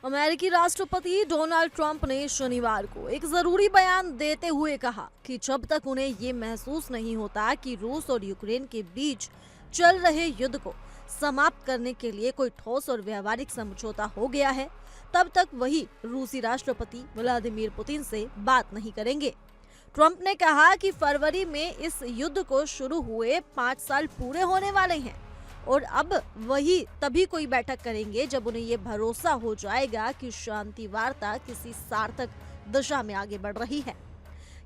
अमेरिकी राष्ट्रपति Donald Trump ने शनिवार को एक जरूरी बयान देते हुए कहा कि जब तक उन्हें ये महसूस नहीं होता कि रूस और यूक्रेन के बीच चल रहे युद्ध को समाप्त करने के लिए कोई ठोस और व्यावहारिक समझौता हो गया है, तब तक वही रूसी राष्ट्रपति व्लादिमीर पुतिन से बात नहीं करेंगे। ट्रंप ने कहा कि फरवरी में इस युद्ध को शुरू हुए 5 साल पूरे होने वाले हैं और अब वही तभी कोई बैठक करेंगे जब उन्हें ये भरोसा हो जाएगा कि शांति वार्ता किसी सार्थक दिशा में आगे बढ़ रही है।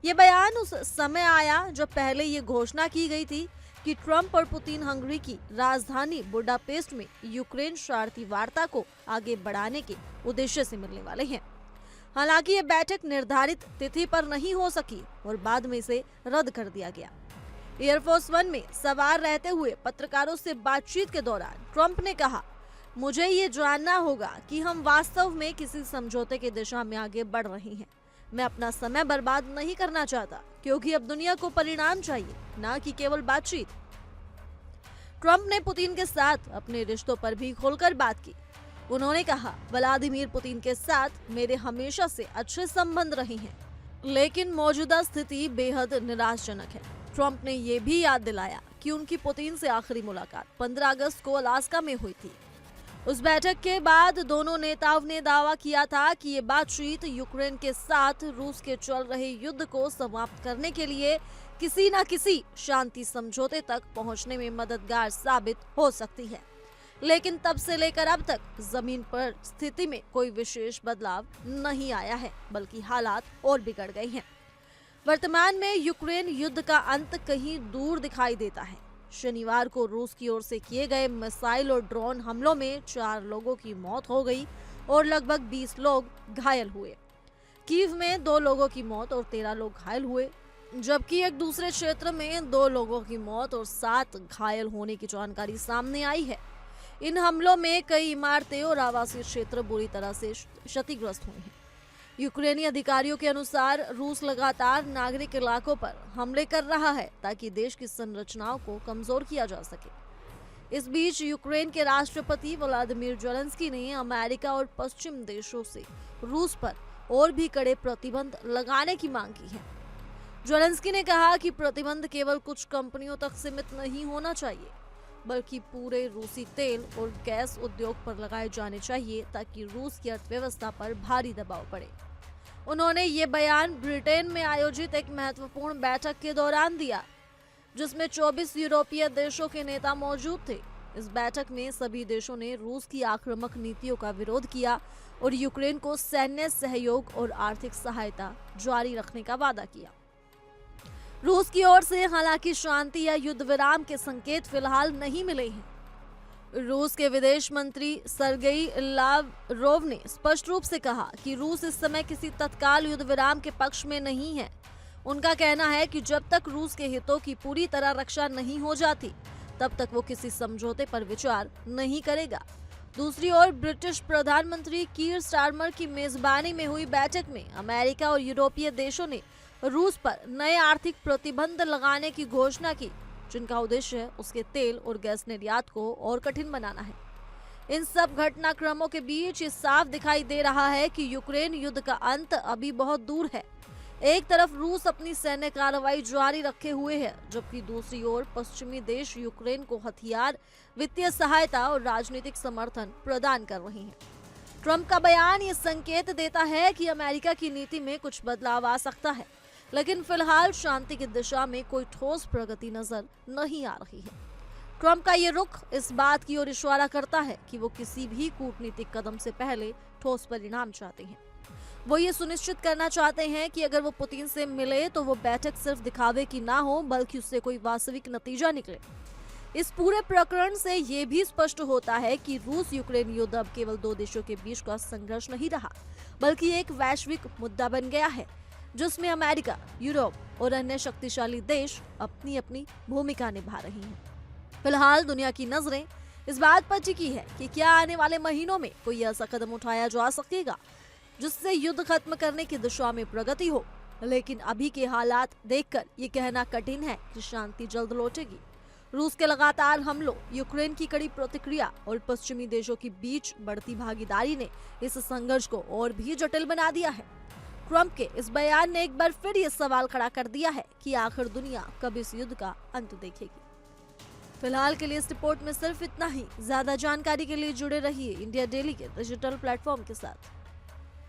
ये बयान उस समय आया जब पहले ये घोषणा की गई थी कि ट्रंप और पुतिन हंगरी की राजधानी बुडापेस्ट में यूक्रेन शांति वार्ता को आगे बढ़ाने के उद्देश्य से मिलने वाले हैं। हालांकि ये बैठक निर्धारित तिथि पर नहीं हो सकी और बाद में इसे रद्द कर दिया गया। एयरफोर्स वन में सवार रहते हुए पत्रकारों से बातचीत के दौरान ट्रंप ने कहा, मुझे ये जानना होगा कि हम वास्तव में किसी समझौते की दिशा में आगे बढ़ रहे हैं। मैं अपना समय बर्बाद नहीं करना चाहता क्योंकि अब दुनिया को परिणाम चाहिए, ना कि केवल बातचीत। ट्रंप ने पुतिन के साथ अपने रिश्तों पर भी खुलकर बात की। उन्होंने कहा, व्लादिमीर पुतिन के साथ मेरे हमेशा से अच्छे संबंध रहे हैं, लेकिन मौजूदा स्थिति बेहद निराशाजनक है। ट्रंप ने ये भी याद दिलाया कि उनकी पुतिन से आखिरी मुलाकात 15 अगस्त को अलास्का में हुई थी। उस बैठक के बाद दोनों नेताओं ने दावा किया था कि ये बातचीत यूक्रेन के साथ रूस के चल रहे युद्ध को समाप्त करने के लिए किसी न किसी शांति समझौते तक पहुंचने में मददगार साबित हो सकती है। लेकिन तब से लेकर अब तक जमीन पर स्थिति में कोई विशेष बदलाव नहीं आया है, बल्कि हालात और बिगड़ गए हैं। वर्तमान में यूक्रेन युद्ध का अंत कहीं दूर दिखाई देता है। शनिवार को रूस की ओर से किए गए मिसाइल और ड्रोन हमलों में 4 लोगों की मौत हो गई और लगभग 20 लोग घायल हुए। कीव में 2 लोगों की मौत और 13 लोग घायल हुए, जबकि एक दूसरे क्षेत्र में 2 लोगों की मौत और 7 घायल होने की जानकारी सामने आई है। इन हमलों में कई इमारतें और आवासीय क्षेत्र बुरी तरह से क्षतिग्रस्त हुए हैं। यूक्रेनी अधिकारियों के अनुसार रूस लगातार नागरिक इलाकों पर हमले कर रहा है ताकि देश की संरचनाओं को कमजोर किया जा सके। इस बीच यूक्रेन के राष्ट्रपति व्लादिमीर ज़ेलेंस्की ने अमेरिका और पश्चिम देशों से रूस पर और भी कड़े प्रतिबंध लगाने की मांग की है। ज़ेलेंस्की ने कहा कि प्रतिबंध केवल कुछ कंपनियों तक सीमित नहीं होना चाहिए, बल्कि पूरे रूसी तेल और गैस उद्योग पर लगाए जाने चाहिए ताकि रूस की अर्थव्यवस्था पर भारी दबाव पड़े। उन्होंने ये बयान ब्रिटेन में आयोजित एक महत्वपूर्ण बैठक के दौरान दिया, जिसमें 24 यूरोपीय देशों के नेता मौजूद थे। इस बैठक में सभी देशों ने रूस की आक्रामक नीतियों का विरोध किया और यूक्रेन को सैन्य सहयोग और आर्थिक सहायता जारी रखने का वादा किया। रूस की ओर से हालांकि शांति या युद्ध विराम के संकेत फिलहाल नहीं मिले हैं। रूस के विदेश मंत्री सर्गेई लावरोव ने स्पष्ट रूप से कहा कि रूस इस समय किसी तत्काल युद्ध विराम के पक्ष में नहीं है। उनका कहना है कि जब तक रूस के हितों की पूरी तरह रक्षा नहीं हो जाती, तब तक वो किसी समझौते पर विचार नहीं करेगा। दूसरी ओर ब्रिटिश प्रधानमंत्री कीर स्टारमर की मेजबानी में हुई बैठक में अमेरिका और यूरोपीय देशों ने रूस पर नए आर्थिक प्रतिबंध लगाने की घोषणा की, जिनका उद्देश्य उसके तेल और गैस निर्यात को और कठिन बनाना है। इन सब घटनाक्रमों के बीच ये साफ दिखाई दे रहा है कि यूक्रेन युद्ध का अंत अभी बहुत दूर है। एक तरफ रूस अपनी सैन्य कार्रवाई जारी रखे हुए है, जबकि दूसरी ओर पश्चिमी देश यूक्रेन को हथियार, वित्तीय सहायता और राजनीतिक समर्थन प्रदान कर रही हैं। ट्रंप का बयान ये संकेत देता है कि अमेरिका की नीति में कुछ बदलाव आ सकता है, लेकिन फिलहाल शांति की दिशा में कोई ठोस प्रगति नजर नहीं आ रही है। ट्रंप का ये रुख इस बात की ओर इशारा करता है कि वो किसी भी कूटनीतिक कदम से पहले ठोस परिणाम चाहते हैं। वो ये सुनिश्चित करना चाहते हैं कि अगर वो पुतिन से मिले तो वो बैठक सिर्फ दिखावे की ना हो, बल्कि उससे कोई वास्तविक नतीजा निकले। इस पूरे प्रकरण से ये भी स्पष्ट होता है कि रूस यूक्रेन युद्ध अब केवल 2 देशों के बीच का संघर्ष नहीं रहा, बल्कि एक वैश्विक मुद्दा बन गया है, जिसमें अमेरिका, यूरोप और अन्य शक्तिशाली देश अपनी अपनी भूमिका निभा रही हैं। फिलहाल दुनिया की नजरें इस बात पर टिकी है कि क्या आने वाले महीनों में कोई ऐसा कदम उठाया जा सकेगा जिससे युद्ध खत्म करने की दिशा में प्रगति हो। लेकिन अभी के हालात देखकर ये कहना कठिन है कि शांति जल्द लौटेगी। रूस के लगातार हमलों, यूक्रेन की कड़ी प्रतिक्रिया और पश्चिमी देशों के बीच बढ़ती भागीदारी ने इस संघर्ष को और भी जटिल बना दिया है। ट्रंप के इस बयान ने एक बार फिर ये सवाल खड़ा कर दिया है कि आखिर दुनिया कब इस युद्ध का अंत देखेगी। फिलहाल के लिए इस रिपोर्ट में सिर्फ इतना ही। ज्यादा जानकारी के लिए जुड़े रहिए इंडिया डेली के डिजिटल प्लेटफॉर्म के साथ।